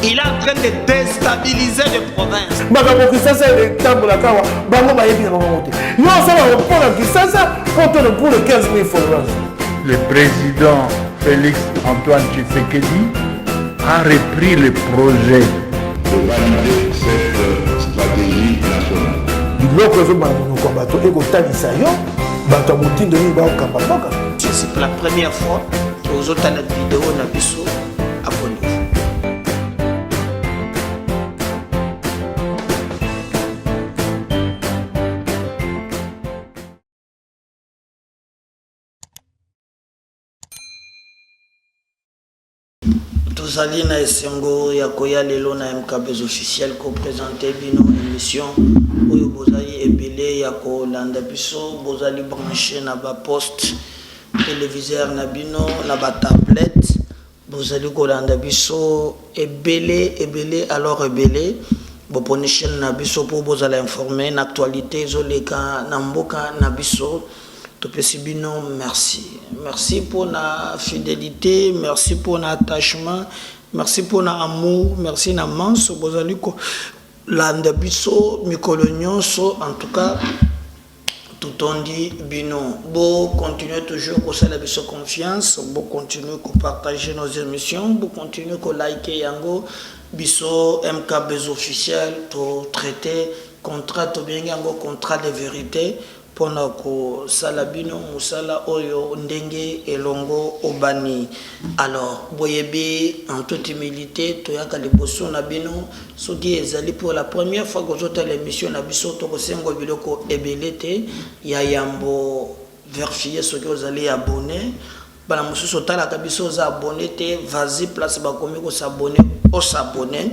Il est en train de déstabiliser les provinces. Le président Félix Antoine Tshisekedi a repris le projet de valider cette stratégie nationale. C'est la première fois que vous avez la vidéo na biso abonnez-vous. Tozali na esengo ya koya lelo na MKBZ officiel ko présenter bino émission oyo bozali ebele ya ko landa biso bozali branché na ba poste téléviseur na bino na ba tablette bozali ko landa biso ebele alors ebele boponi chaîne na biso pour bozala informer na actualité zoleka na mboka na biso. Merci pour la fidélité, merci pour l'attachement, merci pour l'amour, merci na manso bozaliko landabiso mikolonyon so en tout cas tout on dit bino bo continuer toujours pour ça la biso confiance, bo continuer pour partager nos émissions, bo continuer pour liker yango biso MKBZ officiel to traiter contrat to bien yango contrat de vérité. Pona ko salabino musala oyo ndenge elongo obani. Alors boyebe en toute humilité toyaka liboso na bino soki ezali pour la première fois que vous êtes à l'émission na biso to kosengo biloko ebelete ya yambo vérifier ce que vous allez abonner bana mususu tala ka biso za abonner te vas-y place ba komi ko s'abonner au s'abonner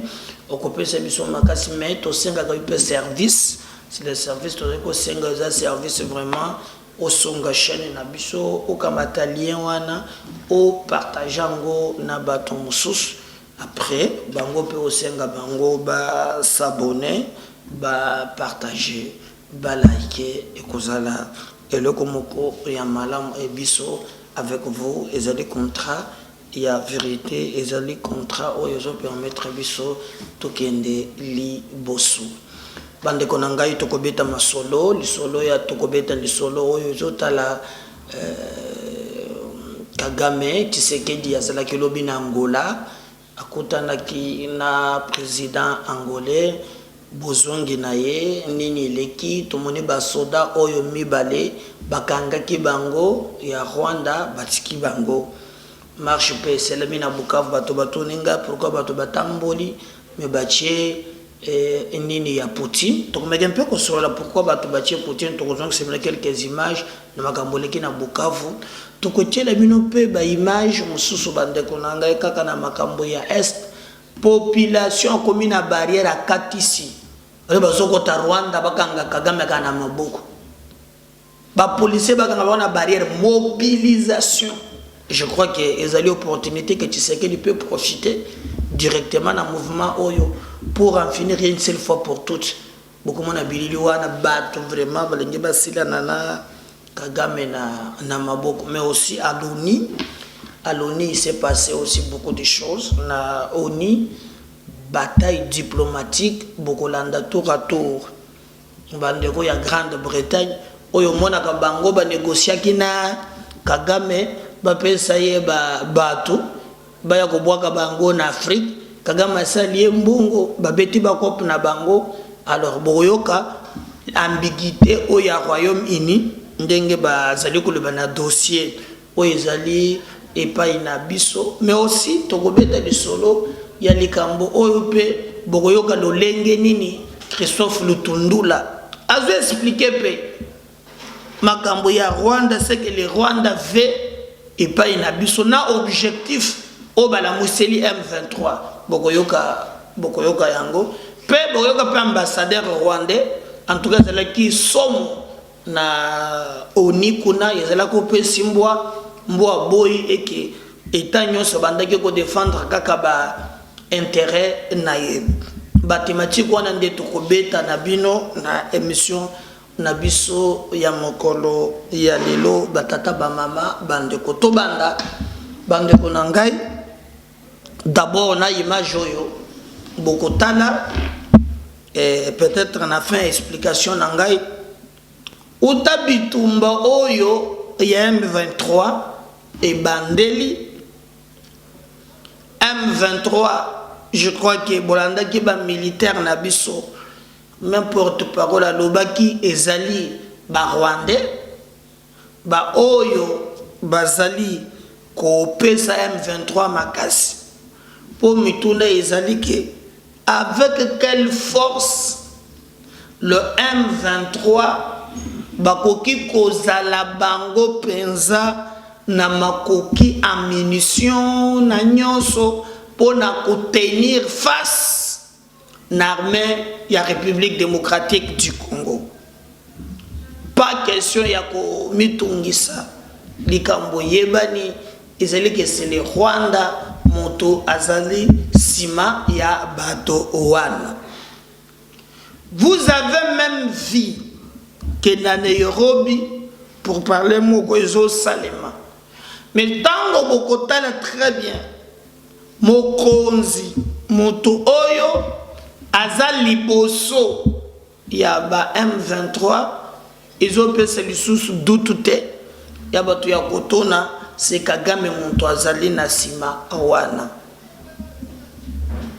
okopesa biso makasi mais to senga ka bipe service. C'est le service de service vraiment au songa chaîne na biso au kamatalien wana au partageango na baton mususu après bango pe au senga bango ba s'abonner ba partager ba liker et kozala et le komoko ya malam et biso avec vous et les contrats il y a vérité et les contrats où ils ont permettre biso to kende li bosu. Bande konangai tokobeta masolo lisolo ya tokobeta lisolo oyo zotala Kagame Tshisekedi azala kelobi na Angola akutana ki na président angolais bozongi na ye nini leki tomoni ba soda oyo mibale bakanga ki bango ya Rwanda batiki bango marche pe selemi na Bukavu bato batoninga pourquoi bato batamboli me batie nini ya Poutine donc mais un peu qu'on soit là pourquoi bato batie Poutine to kozonga c'est quelques images na makamboleki na Bukavu to kotie la bino pe ba image mususu bande konanga kaka na makambo ya est population comme na barrière à Katisi reba soko ta Rwanda bakanga Kagame kana maboko ba policier bakanga bana barrière mobilisation. Je crois que les alliés opportunités que tu sais qu'il peut profiter directement dans le mouvement Oyo pour en finir une seule fois pour toutes. Beaucoup de gens ont battu vraiment nana Kagame na maboko, mais aussi à l'ONU. À l'ONU, il s'est passé aussi beaucoup de choses. Na ONU, bataille diplomatique, beaucoup landa tour à tour. Bandeko ya Grande-Bretagne, Oyo mona kabango ba négocier kina Kagame. Bapesa ye bato baya kobwaka bango na Afrique Kagame asali mbongo babeti bakope na bango. Alors boyoka ambiguïté au ya Royaume-Uni ndenge bazali koloba na dossier oyo ezali epai na biso mais aussi tokobeta lisolo ya likambo oyo pe boyoka lolenge nini Christophe Lutundula azo expliquer pe makambo ya Rwanda c'est que le Rwanda veut et pas une abisso na objectif au bala museli M23 bokoyoka yango pe bokoyoka pe ambassadeur rwandais en tout cas c'est là qui somme na onikuna yezala ko pe simbwa mbwa boy et que état nyonso bandaki ko défendre kaka ba intérêt na ye bathématique wana nde tokobeta na bino na émission na biso ya mokolo ya lelo batata ba mama bande ko to banda bande ko nangai D'abord, on a image oyo, Bokotala, et peut-être on a fait une explication nangai. Uta bitumba oyo, il y a M23 et Bandeli. M23, je crois que Bolanda qui est militaire nabiso, même porte-parole à Lobaki ezali ba Rwandais, ba oyo bazali ko pesa M23 makasi. Pour mituna ezali que avec quelle force le M23 bakoki kozala bango penza na makoki en munitions na nyonso pour na tenir face na armée ya République démocratique du Congo. Pas question ya ko mitungisa likambo yebani ezali que c'est le Rwanda moto azali sima ya bato wana. Vous avez même vu que na Nairobi, pour parler moko ezo salema, mais tango bokotala très bien mokonzi moto oyo azali liboso ya ba M23 ezo pesa lisusu dutute ya bato ya kotona c'est Kagame moto azali na sima wana.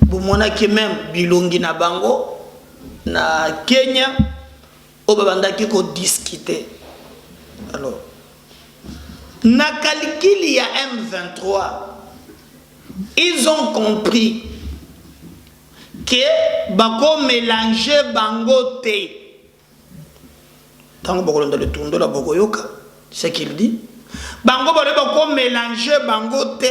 Bomona ki même bilongi na bango na Kenya obabandaki ko discuter. Alors na calcul ya M23 ils ont compris que bako mélanger bango te. Tango bako dans le tondo la boko yoka, c'est ce qu'il dit. Bango bako mélanger bango te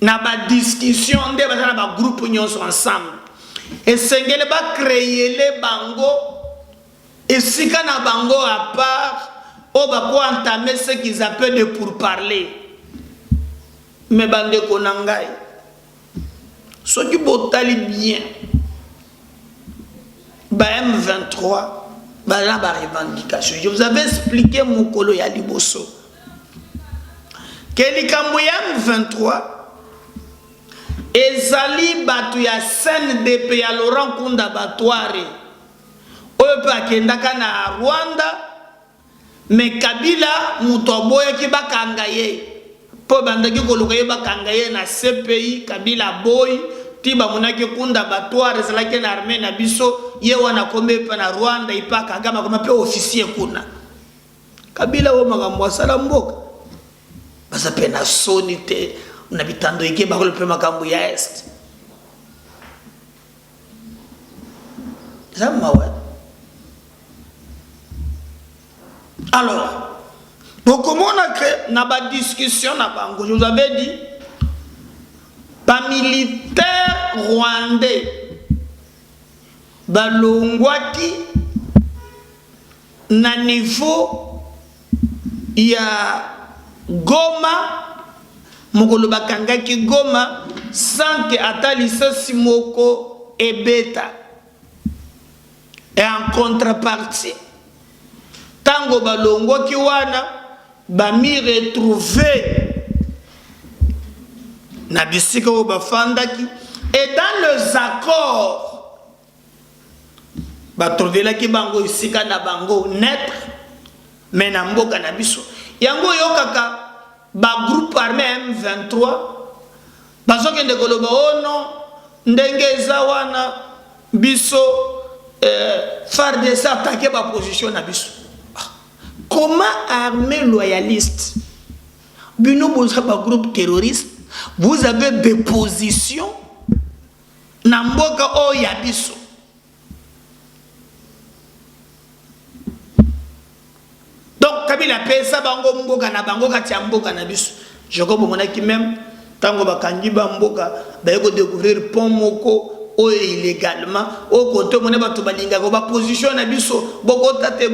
na ba discussion de ba na ba groupe nyonso ensemble. Et sengele ba créer les bango et sika na bango à part on va pas entamer ce qu'ils appellent de pourparler. Mais bande konangai ce qui botali bien ba M23 ba la ba revendication. Je vous avais expliqué mon kolo ya liboso que likambo ya M23 ezali batu ya CNDP ya Laurent Kunda Batware oyo pe akendaka na Rwanda. Mais Kabila mutoboya ki bakanga ye po bandaki koluka ye bakanga ye na CPI Kabila boy tiba munaki Kunda Batware zalaki na armée na biso ye wana kombe pa na Rwanda ipaka kama kama pe officier kuna Kabila wo makambo sala mboka basa pe na sonite na bitando yake bakolo pe makambo ya est zama wa. Alors, comment on a créé na ba discussion na bango, je vous avais dit, pas militaire rwandais, balongwaki na niveau ya Goma, mokolo bakangaki Goma sans que atalisa simoko ebeta. Et en contrepartie, tango balongo ki wana bami retrouvé na bisika o bafandaki et dans les accords batrouvé la ki bango isika na bango net mais na mboka na biso yango yokaka ba groupe armé M23 bazoke ndekoloba ono ndenge eza wana biso FARDC attaqué ba position na biso. Comment armée loyaliste, Bino Bozaba groupe terroriste, vous avez des positions Namboka o Yabiso. Donc, Kabila paye ça, Bango Mboka na Bango Katiamboka na biso. Je comprends que même, Tango Bakangi Bamboka, Bago découvrir Pont Moko. O illégalement au côté mon ba to balinga ko ba position na biso boko tate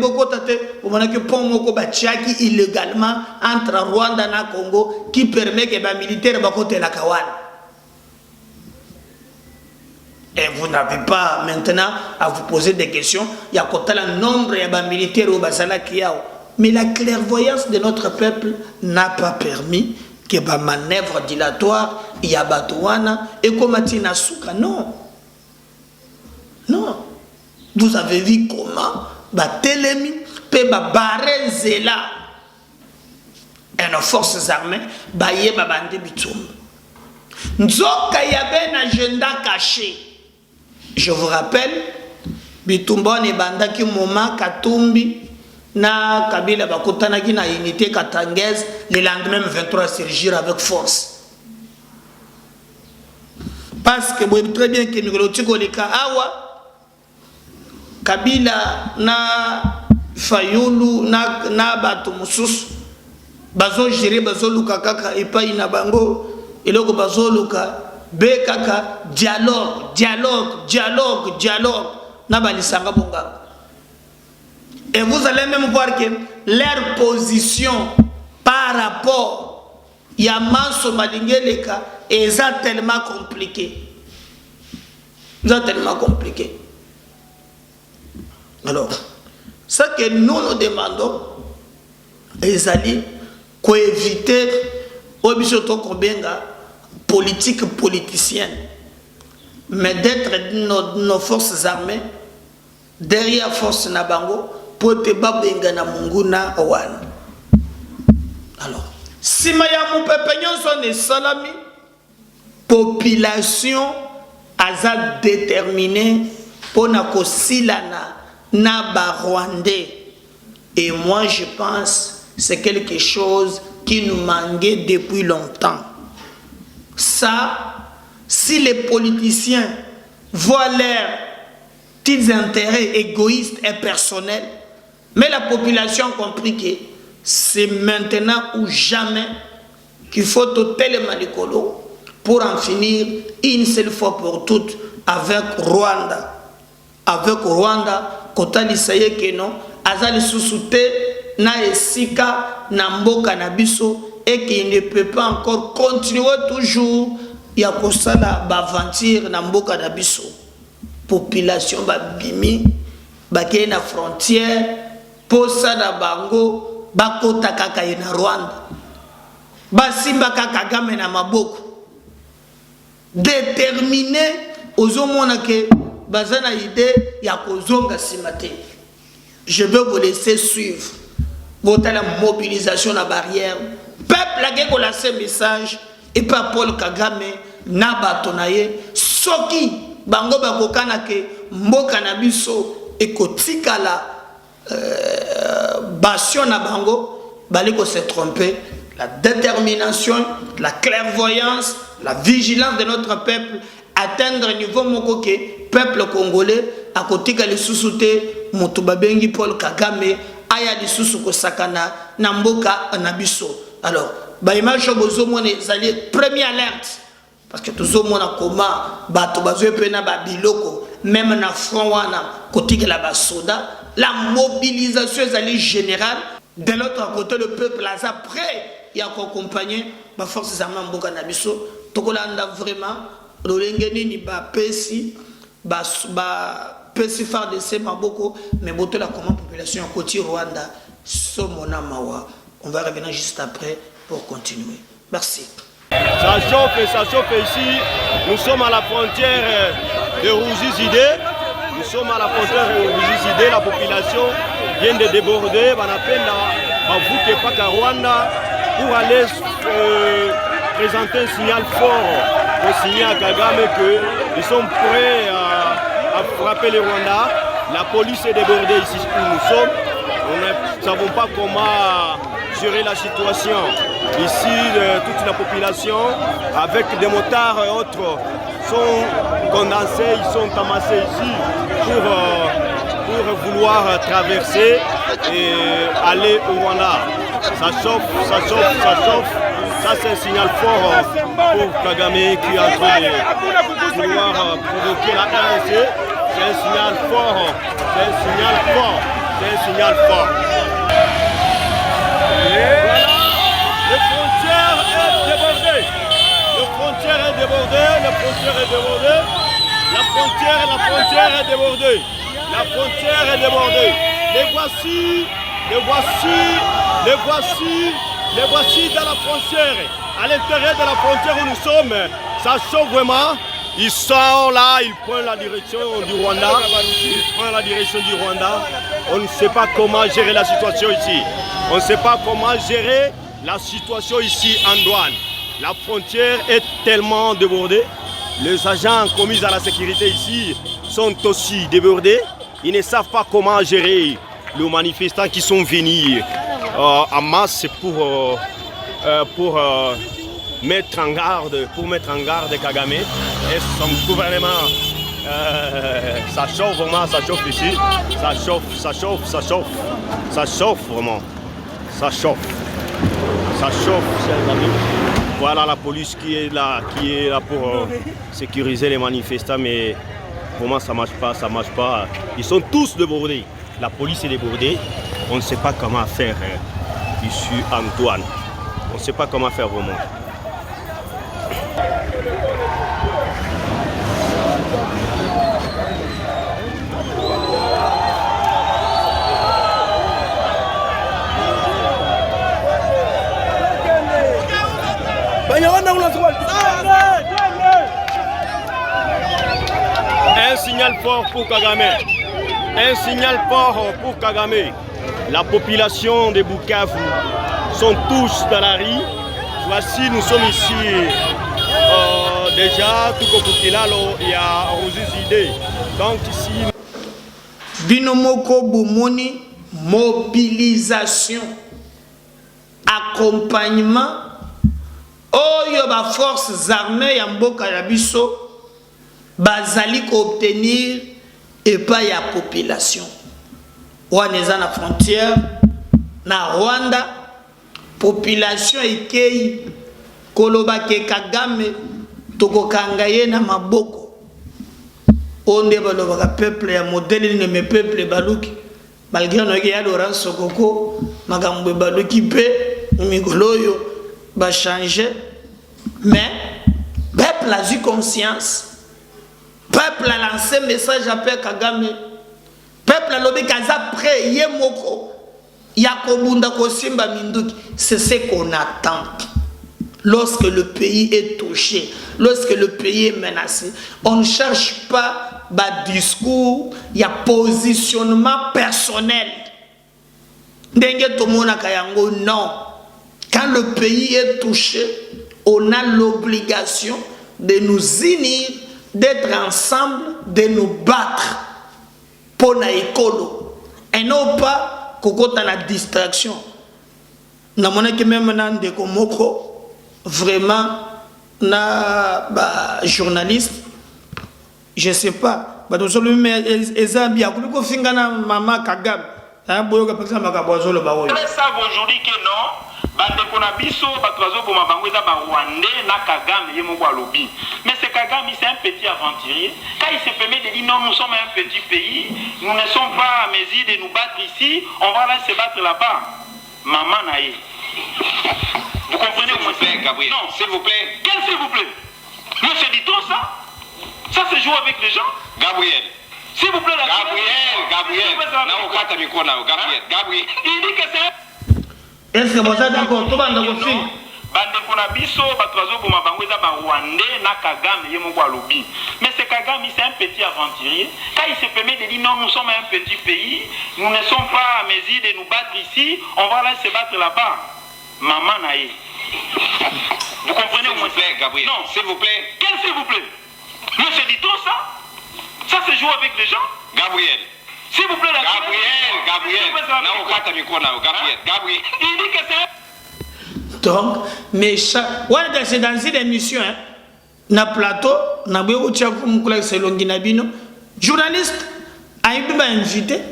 o mona que pont moko ba tiaki illégalement entre Rwanda na Congo qui permet que ba militaire ba côté la kawana. Et vous n'avez pas maintenant à vous poser des questions, il y a côté le nombre ya ba militaire au basala kiao, mais la clairvoyance de notre peuple n'a pas permis que ba manœuvre dilatoire ya batouana et comme Tina Souka. Non. Non. Vous avez vu comment ba telemi pe ba barezela et nos forces armées ba yeba bande bitumba. Nzoka yabe na agenda caché. Je vous rappelle bitumba ne bandaki moment Katumbi na Kabila bakutanaki na unité katangaise le lendemain 23 surgir avec force. Parce que vous savez très bien que nous avons les cas awa Kabila na Fayulu na batu mususu bazo gérer bazo luka kaka epai na bango eloko bazo luka be kaka dialogue na balisanga bonga. Et vous allez même voir que leur position par rapport à Manso Malingeleka est tellement compliquée. Tellement compliqué. Alors, ce que nous demandons, les alliés, éviter politique politicienne, mais d'être nos forces armées derrière force Nabango. Alors, si Mayamou Pepignon sont des salami, population a déterminée pour na silana na Rwandais. Et moi je pense c'est quelque chose qui nous manquait depuis longtemps. Ça, si les politiciens voient leurs petits intérêts égoïstes et personnels, mais la population a compris que c'est maintenant ou jamais qu'il faut totalement l'écolo pour en finir une seule fois pour toutes avec Rwanda. Avec Rwanda, Kotali Saye Keno, Azali Susute, na Esika, Namboka Nabiso, et qu'il ne peut pas encore continuer toujours. Il y a pour ça la aventure Namboka Nabiso. Population Babimi, Baké na frontière. Posa na bango bakota kaka na Rwanda basimba kaka Kagame na maboko déterminé ozomona ke bazana idée ya kozonga simate. Je veux vous laisser suivre votre la mobilisation na barrière peuple a ko la ce message et pas Paul Kagame na batonaye soki bango bakokana ke mboka na biso ekotikala Bastion na bango, baliko se tromper, la détermination, la clairvoyance, la vigilance de notre peuple, atteindre un niveau mokoke, peuple congolais, à côté de l'Issousouté, Motubabengi Paul Kagame, aya l'Issoussou Sakana, Namboka Nabiso. Alors, image bozo mon alliés, première alerte, parce que tout le monde a comment, bato bazo pena babiloko, même na front wana, côté de la basoda. La mobilisation est générale. De l'autre côté, le peuple a prêt à accompagner les forces armées en Bokanabiso. Tokolanda vraiment, l'Olengeni ni ba pesi, ba pesi faire de ces maboko, mais boto la commande population côté Rwanda, Somona Mawa. On va revenir juste après pour continuer. Merci. Ça chauffe ici. Nous sommes à la frontière de Rougi-Zidé. Nous sommes à la frontière de la population vient de déborder, on appelle à Rwanda pour aller présenter un signal fort au signal à Kagame qu'ils sont prêts à frapper les Rwandais. La police est débordée ici où nous sommes. Nous ne savons pas comment gérer la situation. Ici, toute la population, avec des motards et autres, sont condensés, ils sont amassés ici pour vouloir traverser et aller au Rwanda. Ça chauffe. Ça, c'est un signal fort pour Kagame qui est en train de vouloir provoquer la RNC. C'est un signal fort. C'est un signal fort. Et voilà, les frontières est débordée. La frontière est débordée. Les voici dans la frontière. à l'intérieur de la frontière où nous sommes, ça chauffe vraiment. Ils sont là, ils prennent la direction du Rwanda. Ils prennent la direction du Rwanda. On ne sait pas comment gérer la situation ici. On ne sait pas comment gérer la situation ici en douane. La frontière est tellement débordée. Les agents commis à la sécurité ici sont aussi débordés. Ils ne savent pas comment gérer les manifestants qui sont venus en masse pour mettre en garde Kagame et son gouvernement. Ça chauffe vraiment, ça chauffe ici. Ça chauffe vraiment. Ça chauffe, chers amis. Voilà la police qui est là pour sécuriser les manifestants, mais vraiment ça marche pas. Ils sont tous débordés. La police est débordée. On ne sait pas comment faire ici en douane. On ne sait pas comment faire vraiment. Un signal fort pour Kagame. Un signal fort pour Kagame. La population de Bukavu sont tous dans la rue. Voici, nous sommes ici déjà, tout au Bukilalo, il y a Rosizide. Donc ici... Binomoko Boumoni, mobilisation, accompagnement. Oh, il y a des forces armées, Yamboka Yabiso, bazali obtenir et pas la population. On est à la frontière, na Rwanda, population ikei koloba ke Kagame toko kangaye na maboko. On est baloba peuple ya modèle ne me peuple baluki. Malgré no ya Laurent Sokoko, makambo baluki pe migoloyo va changer, mais peuple a eu conscience. Peuple a lancé un message à Père Kagame. Peuple a lobé kaza prêt yemoko yakobunda kosimba minduki. C'est ce qu'on attend. Lorsque le pays est touché, lorsque le pays est menacé, on ne cherche pas des discours, il y a positionnement personnel. Ndenge tomona kayango, non. Quand le pays est touché, on a l'obligation de nous unir, d'être ensemble, de nous battre pour la écolo. Et non pas kokota la distraction. Namona que même nan de komoko vraiment na journaliste, je sais pas. Ba dozolo mais ezabia kuliko finga na mama Kagame. Hein boyoka par exemple makabozolo ba oyo. Ils savent aujourd'hui que non. Bande Konabiso, Batouazo, Bomabangweza, Rwandais, na Kagame, Yemogwa Lobi. Mais c'est Kagame, c'est un petit aventurier. Quand il se permet de dire non, nous sommes un petit pays, nous ne sommes pas à mesure de nous battre ici, on va aller se battre là-bas. Maman Naïe. Vous comprenez où c'est Gabriel? Non, s'il vous plaît. Quel s'il vous plaît? Mais c'est du tout ça? Ça se joue avec les gens? Gabriel. S'il vous plaît, Gabriel. Il dit que c'est. Est-ce que vous êtes d'accord? Tout le monde est Bande Konabiso, Batouazo, Bomabangweza, Rwandais, na Kagame, Yemogwa Lobi. Mais c'est Kagame, c'est un petit aventurier. Quand il se permet de dire non, nous sommes un petit pays, nous ne sommes pas à mesure de nous battre ici, on va aller se battre là-bas. Maman Naïe. Vous comprenez où c'est Gabriel? Non, s'il vous plaît. Quel s'il vous plaît? Mais c'est du tout ça? Ça se joue avec les gens? Gabriel. S'il vous plaît, Gabriel. Il dit que c'est. Donc, mais c'est dans une émission, hein, na plateau, na bouyo tchakou c'est Longinabino, journaliste, a été invité,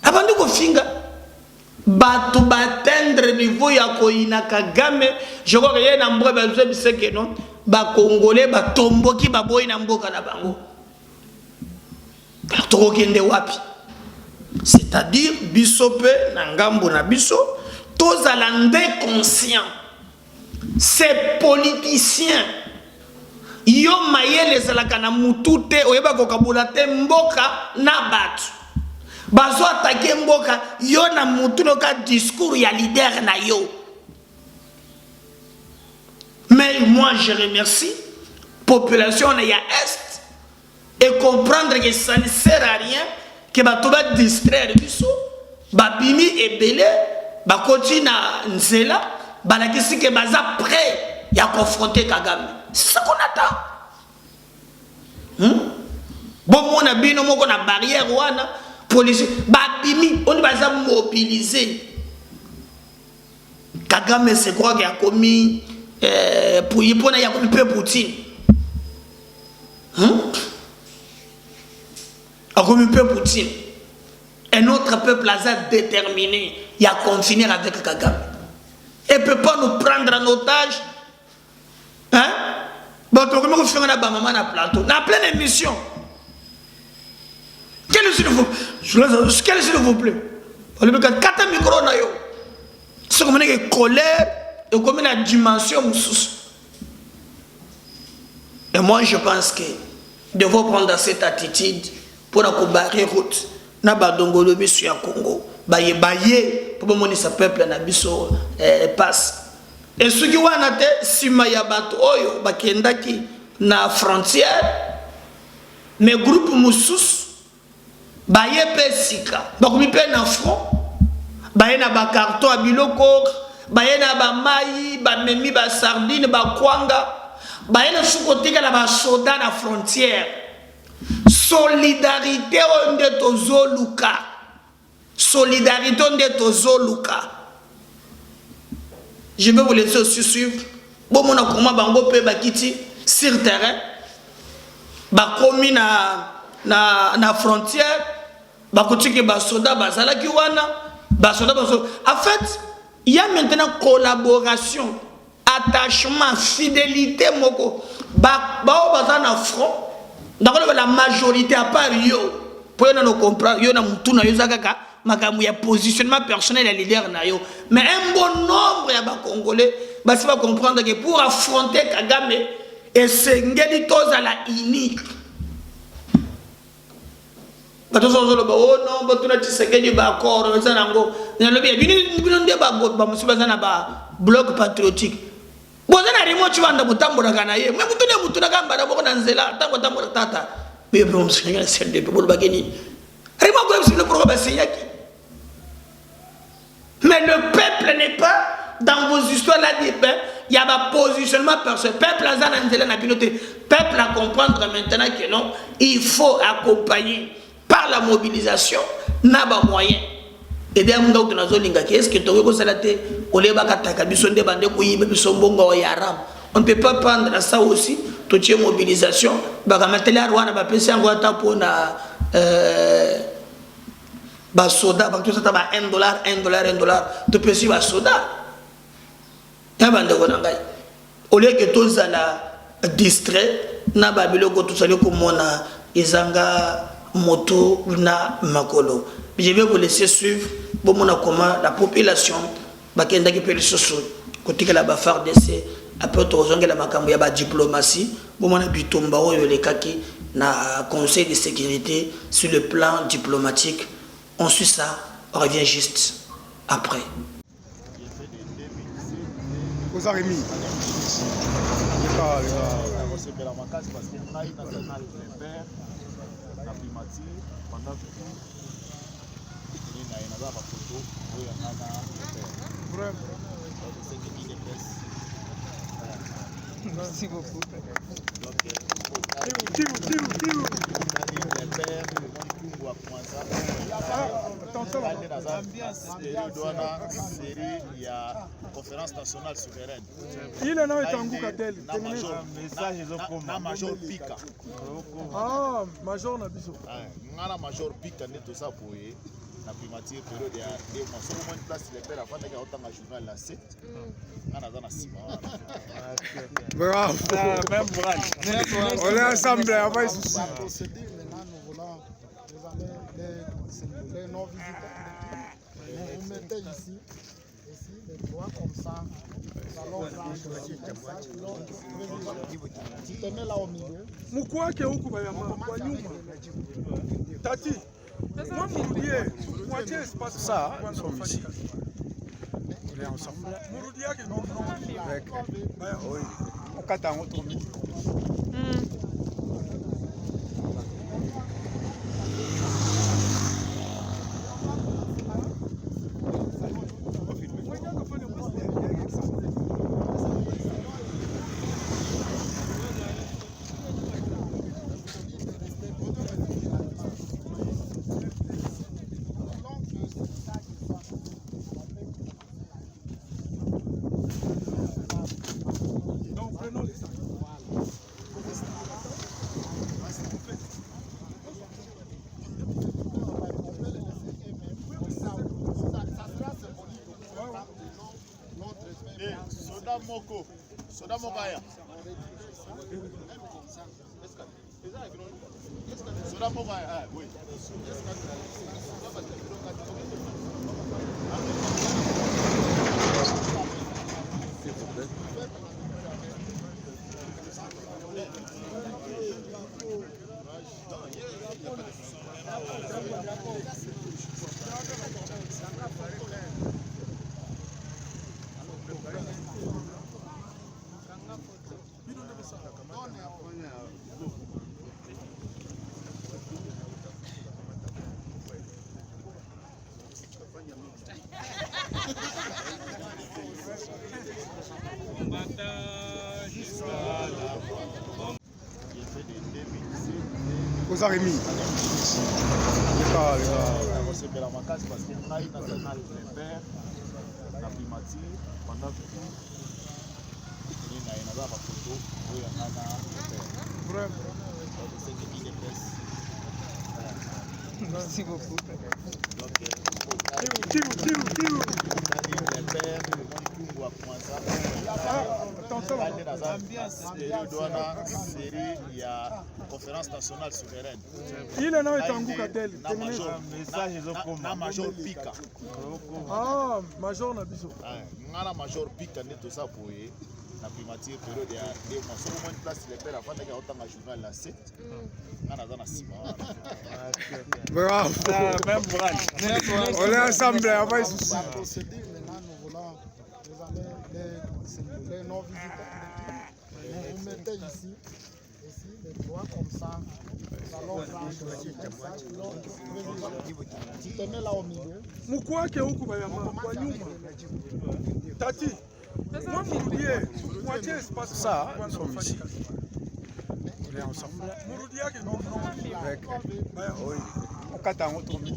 avant de go finga, batu batendre niveau ya koina Kagame, je crois que y a un embroi besoin c'est que non, ba Congolais, ba tomboki ba boy na mboka na bango. C'est-à-dire, bisope, nangambo na biso, tous alandais conscients, ces politiciens, yo maye les alakana mutute, oyeba kokabulate mboka na batu. Bazo attaquer mboka, yo na mutuno ka discours ya leader na yo. Mais moi, je remercie la population de l'Est et comprendre que ça ne sert à rien que tu distraire babimi et belé bakoti na nzela balakisi que baza prêt à confronter Kagame. C'est ça qu'on attend. Bon mon abino moko na barrière wana police babimi on baza mobiliser. Kagame se croit qu'il a commis pour y prendre, il a commis peu Poutine. A commis peu Poutine. Un autre peuple a déterminé, il a confiné avec Kagame. Il ne peut pas nous prendre en otage. Hein? Bon, comment vous faites un maman na plateau? Na pleine émission. Quel s'il vous plaît? Le 4 micros na yo. C'est comme une colère et comme une dimension. Et moi je pense que nous devons prendre cette attitude pour la barrer route. Na badongolo biso ya Congo. Baye pour que ce peuple na biso passe. Et ce qui wana te sima ya bato oyo bakendaki na frontière. Mais groupe mususu baye pe sika. Bakomi pe na front. Baye na ba carton a biloko, baye na ba mai, ba memi ba sardine, ba kwanga, baye na sukotika na ba soda na frontière. Solidarité onde tozoluka. Solidarité onde tozoluka. Je vais vous laisser aussi suivre. Bon mon comment bango pe bakiti sur terrain. Ba komi na frontière, ba kotiki ba soda bazala ki wana. En fait, il y a maintenant collaboration, attachement, fidélité. Moko. Na front. Donc la majorité à part yo, pour nous comprendre, yo na mutu na yo zakaka, makamu ya positionnement personnel et leader na yo. Mais un bon nombre ya ba Congolais, ba si va comprendre que pour affronter Kagame et sengeli toza la unique. Oh non, tu as dit d'accord, bloc patriotique. Bon, ça n'a tu vas dans le temps pour gagner. Mais vous tenez dans Zela, tant que tu tata. Mais bon, c'est le peuple bagani. Le programme mais le peuple n'est pas dans vos histoires là. Il y a un positionnement personnel. Peuple a peuple à comprendre maintenant que non, il faut accompagner. Par la mobilisation, n'a pas moyen. Et bien, est-ce que tu on ne peut pas prendre ça aussi, toute une mobilisation. Soda, $1, tu peux suivre soda. Au lieu que tous à distrait, n'a pas moto na makolo. Je vais vous laisser suivre comment la population bakenda ki peli soso côté que la bafar DC après tozonga la makambo ya ba diplomatie bomona bitomba oyo lekaki na conseil de sécurité sur le plan diplomatique. On suit ça, on revient juste après. La primature pendant que il y a une photo où il y a un merci beaucoup. Il y a conférence nationale souveraine. Il est major Pika. Ah, major Nabiso. Major Pika n'est tout ça pour la primature période de 2 mois. Sur une place, il est avant de autant de journal là 7. Bravo. On est ensemble avant les soucis. Maintenant, nous voulons les non-visiteurs. Vous mettez ici les doigts comme ça. Tu te mets là au milieu. Pourquoi que vous avez Tati, moi, vous dites, moitié espace. Ça, nous sommes ici. On est ensemble. Avec. Oui. On kata on tourne. Soda Mokaya. Soda Mokaya, oui. Aux Arémi. Merci beaucoup. Conférence nationale souveraine. Il est là, il est en Goukatel. Major Pika. Ah, Major Nabiso. Major Pika, tout ça pour eux. La primature période de 2 mois. Si on place les pères avant qu'il y ait autant de journal là, c'est. Bravo. On est ensemble, on va ici. Procédure maintenant, nous voulons les non-visiteurs. Vous mettez ici les doigts comme ça. Nous allons prendre tu te mets là au milieu. Mukwake huku bayama kwa nyuma. Tati. Moi Mouroudier, moitié espace ça, nous sommes ici. On est ensemble. Avec. Oui. On kata on tourne.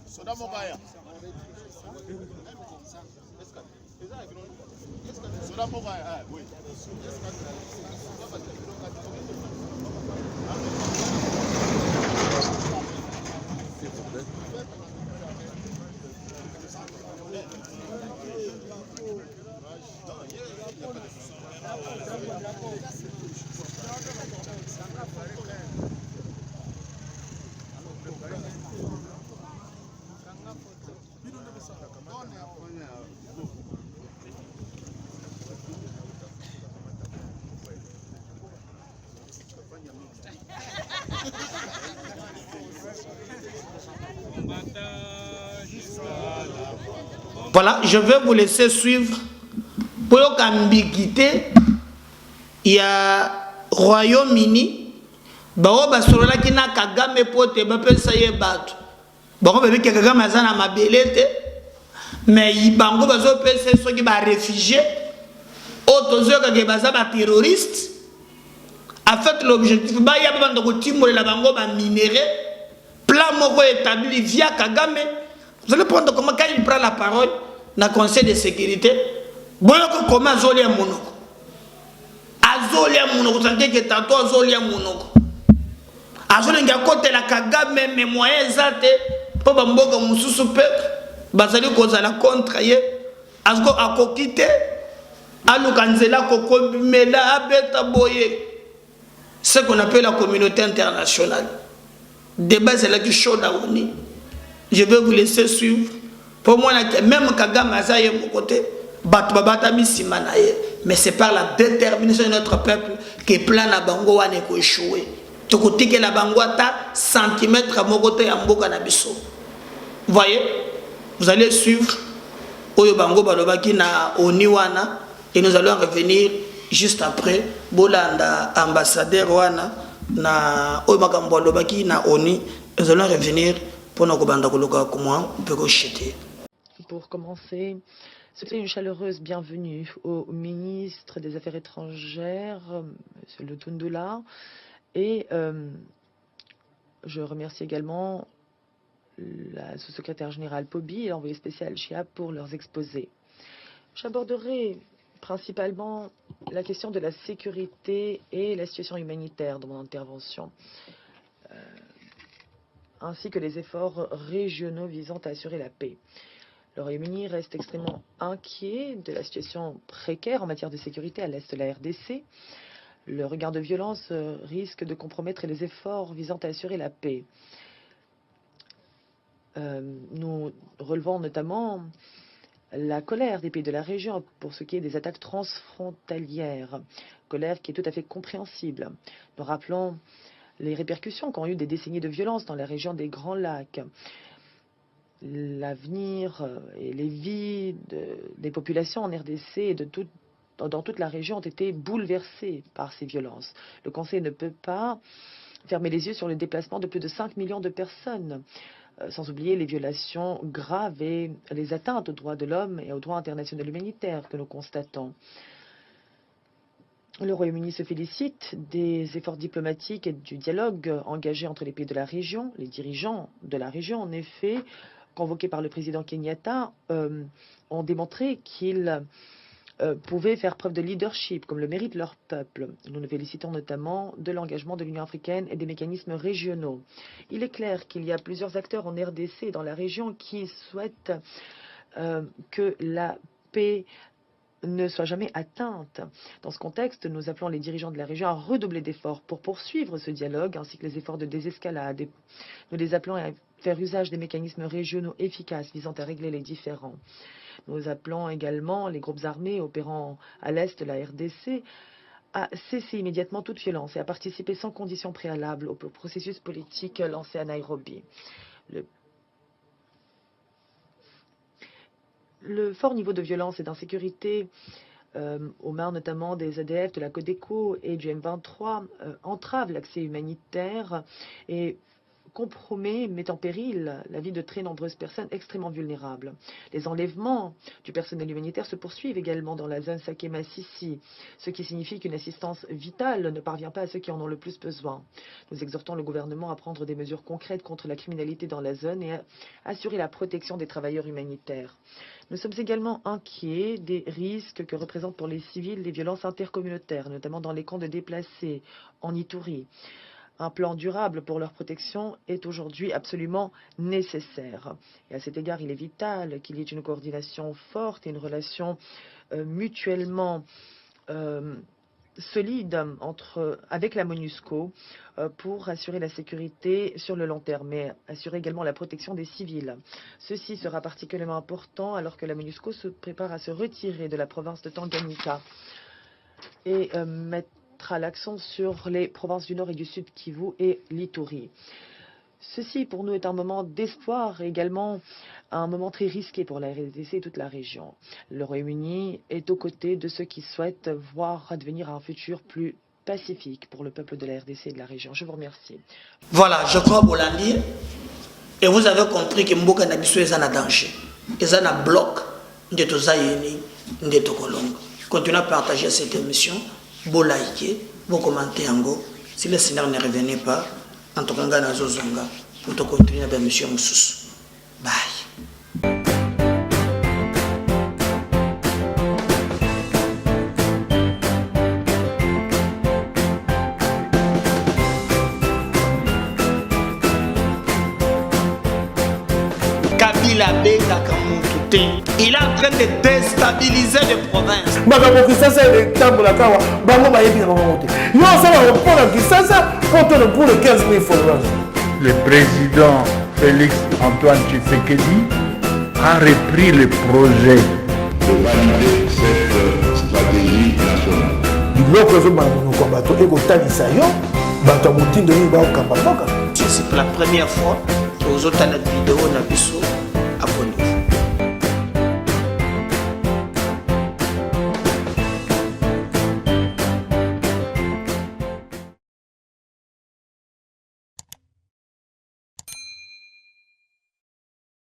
Soda Mokaya. Soda Mokaya, oui. Voilà, je vais vous laisser suivre. Pour l'ambiguïté, il y a Royaume-Uni. Bao basolola kina Kagame pote bapel saye batu. Bao bébé Kagame azana mabelete. Mais ibango bazo pese ceux qui ba réfugiés. Otozo kage baza ba terroristes. En fait l'objectif ba ya bando ko timoler la bango ba minéré. Plan moko établi via Kagame. Vous allez prendre comment quand il prend la parole dans le Conseil de sécurité, boyoko koma azolia monoko sante ke tato azolia monoko azolingi akotela Kagame me moyen eza te mpo bamboka mosusu mpe bazali kozala contre ye asko akoki te aluka nzela kokomela abeta boye ce qu'on appelle la communauté internationale. Débat c'est là qui chaud d'aoni. Je vais vous laisser suivre. Pour moi, même Kagame Azaye mon côté, mais c'est par la détermination de notre peuple que plan na bango wane ko échouer. To côté que la bango ta centimètre à mon côté en boka na biso. Voyez, vous allez suivre Oyo bango balobaki na Oniwana et nous allons revenir juste après bolanda ambassadeur wana na oyo makambo balobaki na Oni, nous allons revenir pour nous kobanda koloka comment on peut rejeter. Pour commencer, souhaiter une chaleureuse bienvenue au ministre des Affaires étrangères, M. Lutundula, et je remercie également la sous-secrétaire générale Pobi et l'envoyé spécial Chia pour leurs exposés. J'aborderai principalement la question de la sécurité et la situation humanitaire dans mon intervention, ainsi que les efforts régionaux visant à assurer la paix. Le Royaume-Uni reste extrêmement inquiet de la situation précaire en matière de sécurité à l'est de la RDC. Le regain de violence risque de compromettre les efforts visant à assurer la paix. Nous relevons notamment la colère des pays de la région pour ce qui est des attaques transfrontalières, colère qui est tout à fait compréhensible. Nous rappelons les répercussions qu'ont eu des décennies de violence dans la région des Grands Lacs. L'avenir et les vies des populations en RDC et dans toute la région ont été bouleversées par ces violences. Le Conseil ne peut pas fermer les yeux sur le déplacement de plus de 5 millions de personnes, sans oublier les violations graves et les atteintes aux droits de l'homme et au droit international humanitaire que nous constatons. Le Royaume-Uni se félicite des efforts diplomatiques et du dialogue engagé entre les pays de la région. Les dirigeants de la région, en effet, convoqués par le président Kenyatta, ont démontré qu'ils pouvaient faire preuve de leadership, comme le mérite leur peuple. Nous nous félicitons notamment de l'engagement de l'Union africaine et des mécanismes régionaux. Il est clair qu'il y a plusieurs acteurs en RDC et dans la région qui souhaitent que la paix ne soit jamais atteinte. Dans ce contexte, nous appelons les dirigeants de la région à redoubler d'efforts pour poursuivre ce dialogue ainsi que les efforts de désescalade. Nous les appelons à faire usage des mécanismes régionaux efficaces visant à régler les différends. Nous appelons également les groupes armés opérant à l'est de la RDC à cesser immédiatement toute violence et à participer sans condition préalable au processus politique lancé à Nairobi. Le fort niveau de violence et d'insécurité aux mains notamment des ADF, de la Codeco et du M23 entrave l'accès humanitaire et compromet, met en péril la vie de très nombreuses personnes extrêmement vulnérables. Les enlèvements du personnel humanitaire se poursuivent également dans la zone Sakema-Sissi, ce qui signifie qu'une assistance vitale ne parvient pas à ceux qui en ont le plus besoin. Nous exhortons le gouvernement à prendre des mesures concrètes contre la criminalité dans la zone et à assurer la protection des travailleurs humanitaires. Nous sommes également inquiets des risques que représentent pour les civils les violences intercommunautaires, notamment dans les camps de déplacés en Ituri. Un plan durable pour leur protection est aujourd'hui absolument nécessaire. Et à cet égard, il est vital qu'il y ait une coordination forte et une relation mutuellement solide avec la MONUSCO pour assurer la sécurité sur le long terme, mais assurer également la protection des civils. Ceci sera particulièrement important alors que la MONUSCO se prépare à se retirer de la province de Tanganyika et mettra l'accent sur les provinces du Nord et du Sud Kivu et l'Ituri. Ceci, pour nous, est un moment d'espoir et également un moment très risqué pour la RDC et toute la région. Le Royaume-Uni est aux côtés de ceux qui souhaitent voir advenir un futur plus pacifique pour le peuple de la RDC et de la région. Je vous remercie. Voilà, je crois, Bolandi, et vous avez compris que Mboka Nabiso est en danger. Ils ont un bloc de Tozaïni, de Tokolongo. Continuez à partager cette émission. Vous likez, vous commentez en go. Si le Seigneur ne revenait pas, en tout cas, nous allons continuer à émission. Bye. il a bengaka mutu. Il est en train de déstabiliser les provinces. Makambo Kisasa tambola kawa bango bayebi na bango te. Yo ça va reprendre Kisasa pour le 15 000 followers. Le président Félix Antoine Tshisekedi a repris le projet de valider cette stratégie nationale. C'est la première fois que vous avez la vidéo na biso